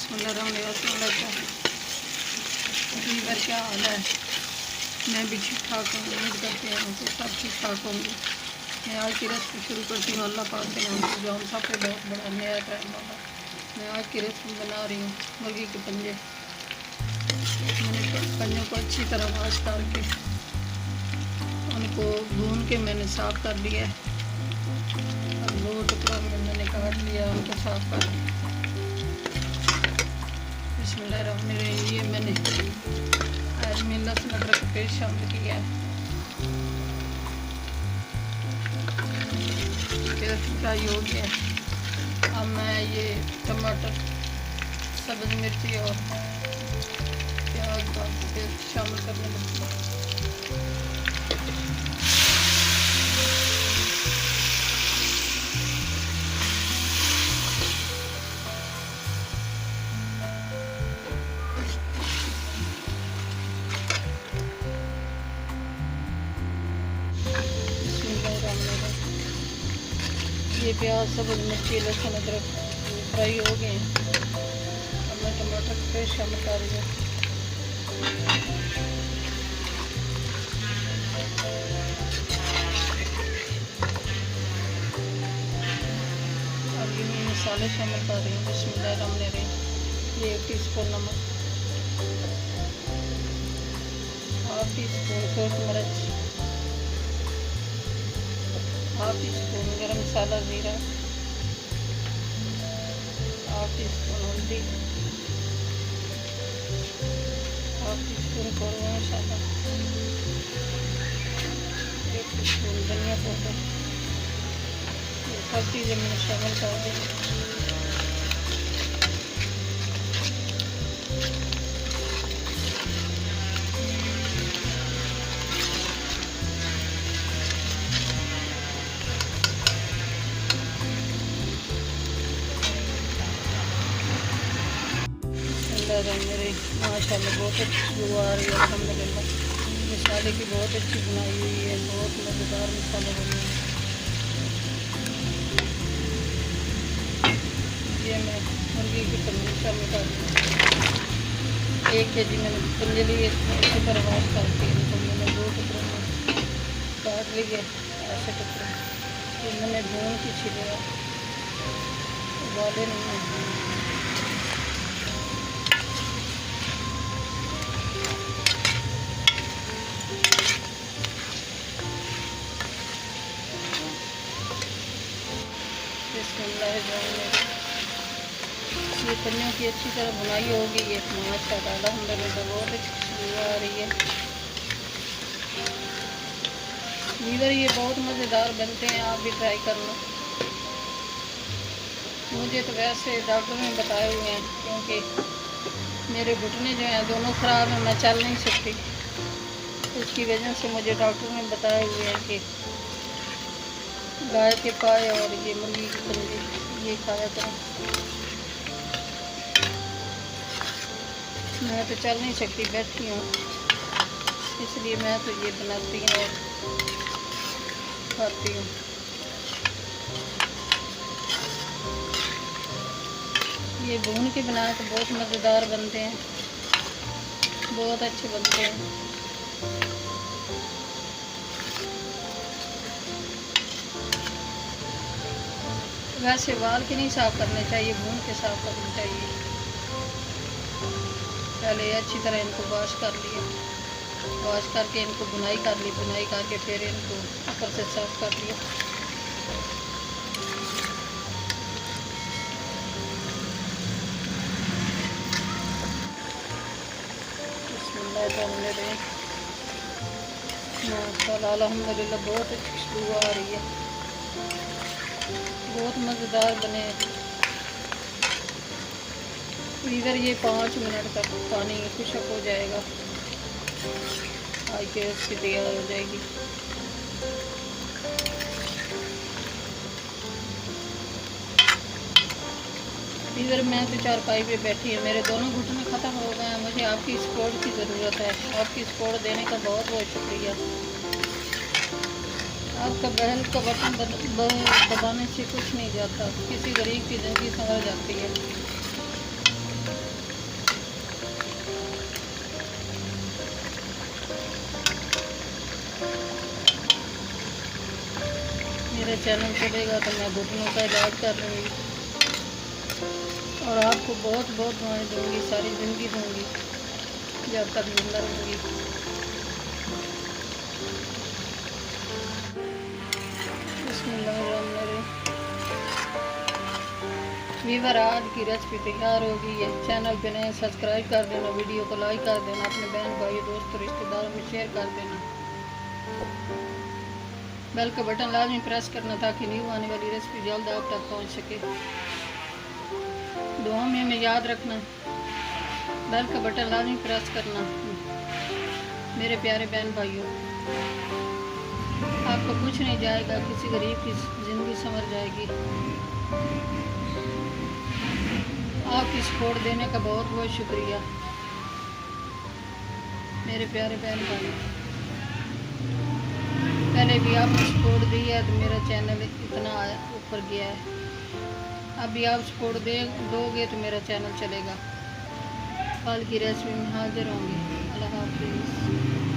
बिस्मिल्लाहिर्रहमानिर्रहीम। जी बर क्या हाल है? मैं भी ठीक ठाक हूँ। उम्मीद करते हैं कि सब ठीक ठाक होंगे। मैं आज की रेसिपी शुरू करती हूँ। अल्लाह पाक के नाम से जो हम सब पे बहुत बड़ा नया टाइम वाला। मैं आज की रेसिपी बना रही हूँ मुर्गी के पंजे। मैंने पंजों को अच्छी तरह वाश करके उनको भून के मैंने साफ़ कर लिया है। अब 2 टुकड़ों में मैंने काट लिया, उनको साफ़ कर लिया। बिस्मिल्लाहिर्रहमानिर्रहीम। ये मैंने आज में लहसुन अदरक का पेस्ट शामिल किया है। फ्राई हो गया। अब मैं ये टमाटर, सब्ज़ मिर्ची और प्याज का पेस्ट शामिल करने लगी। ये प्याज, सब्ज़ मिर्ची, लहसुन अदरक फ्राई हो गए हैं। अब मैं टमाटर का पेस्ट शामिल कर रही हूँ। अब ये मसाले शामिल कर रही हूँ। बिस्मिल्लाहिर्रहमानिर्रहीम। ये 1 टीस्पून नमक, 1/2 टीस्पून सूरज मिर्च, 1/2 टीस्पून गरम मसाला ज़ीरा, 1/2 टीस्पून हल्दी, 1/2 टीस्पून कौरमा मसाला, 1 टीस्पून धनिया पाउडर। ये सब चीज़ें मैंने शामिल कर दी। मेरे माशाल्लाह बहुत अच्छी खुशबू आ रही है। अल्हम्दुलिल्लाह मसाले की बहुत अच्छी बनाई हुई है। बहुत मज़ेदार मसाले बने हैं। ये मैं मुर्गी की पंजे शामिल कर दूँ। 1 केजी मैंने पंजे लिए, अच्छी तरह वाश करके इनको मैंने 2 टुकड़ों में काट लिए। ऐसे टुकड़े ये मैंने भून के छिले, उबाले नहीं है। ये पंजों की अच्छी तरह बुनाई हो गई है। माशाल्लाह अल्हम्दुलिल्लाह बहुत अच्छी खुशबू आ रही है। लीवर ये बहुत मज़ेदार बनते हैं, आप भी ट्राई करना। मुझे तो वैसे डॉक्टर ने बताए हुए हैं, क्योंकि मेरे घुटने जो हैं दोनों ख़राब हैं, मैं चल नहीं सकती। इसकी वजह से मुझे डॉक्टर ने बताए हुए हैं कि गाय के पाए और ये मुर्गी की पंजे ये खाया करें। मैं तो चल नहीं सकती, बैठी हूँ, इसलिए मैं तो ये बनाती हूँ और खाती हूँ। ये भून के बनाए तो बहुत मज़ेदार बनते हैं, बहुत अच्छे बनते हैं। वैसे बाल के नहीं साफ़ करने चाहिए, भून के साफ़ करने चाहिए। पहले अच्छी तरह इनको वॉश कर लिया, वॉश करके इनको बुनाई कर ली, बुनाई करके फिर इनको ऊपर से साफ़ कर लिया। माशाल्लाह अल्हम्दुलिल्लाह बहुत अच्छी खुशबू आ रही है। बहुत मज़ेदार बने। इधर ये 5 मिनट तक पानी खुशक हो जाएगा, आज के रेसिपी तैयार हो जाएगी। इधर मैं तो चारपाई पे बैठी हूँ, मेरे दोनों घुटने ख़त्म हो गए हैं। मुझे आपकी सपोर्ट की ज़रूरत है। आपकी सपोर्ट देने का बहुत बहुत शुक्रिया। आपका बेल का बटन दबाने से कुछ नहीं जाता, किसी गरीब की ज़िंदगी संवर जाती है। चैनल चलेगा तो मैं घुटनों का इलाज कर लूँगी और आपको बहुत बहुत दुआएं दूँगी, सारी ज़िंदगी दूँगी जब तक जिंदा रहूँगी। बिस्मिल्लाहिर्रहमानिर्रहीम। वीवर आज की रेसिपी तैयार हो गई है। चैनल पे नए सब्सक्राइब कर देना, वीडियो को लाइक कर देना, अपने बहन भाई दोस्तों रिश्तेदारों में शेयर कर देना। बेल का बटन लाजमी प्रेस करना ताकि न्यू आने वाली रेसिपी जल्द आप तक पहुंच सके। दुआ में हमें याद रखना, बेल का बटन लाजमी प्रेस करना। मेरे प्यारे बहन भाइयों, आपको कुछ नहीं जाएगा, किसी गरीब की ज़िंदगी संवर जाएगी। आपकी सपोर्ट देने का बहुत बहुत शुक्रिया मेरे प्यारे बहन भाई। पहले भी आपने सपोर्ट दी है तो मेरा चैनल इतना ऊपर गया है। अब भी आप सपोर्ट दोगे तो मेरा चैनल चलेगा। कल की रेसिपी में हाजिर होंगे। अल्लाह हाफिज़।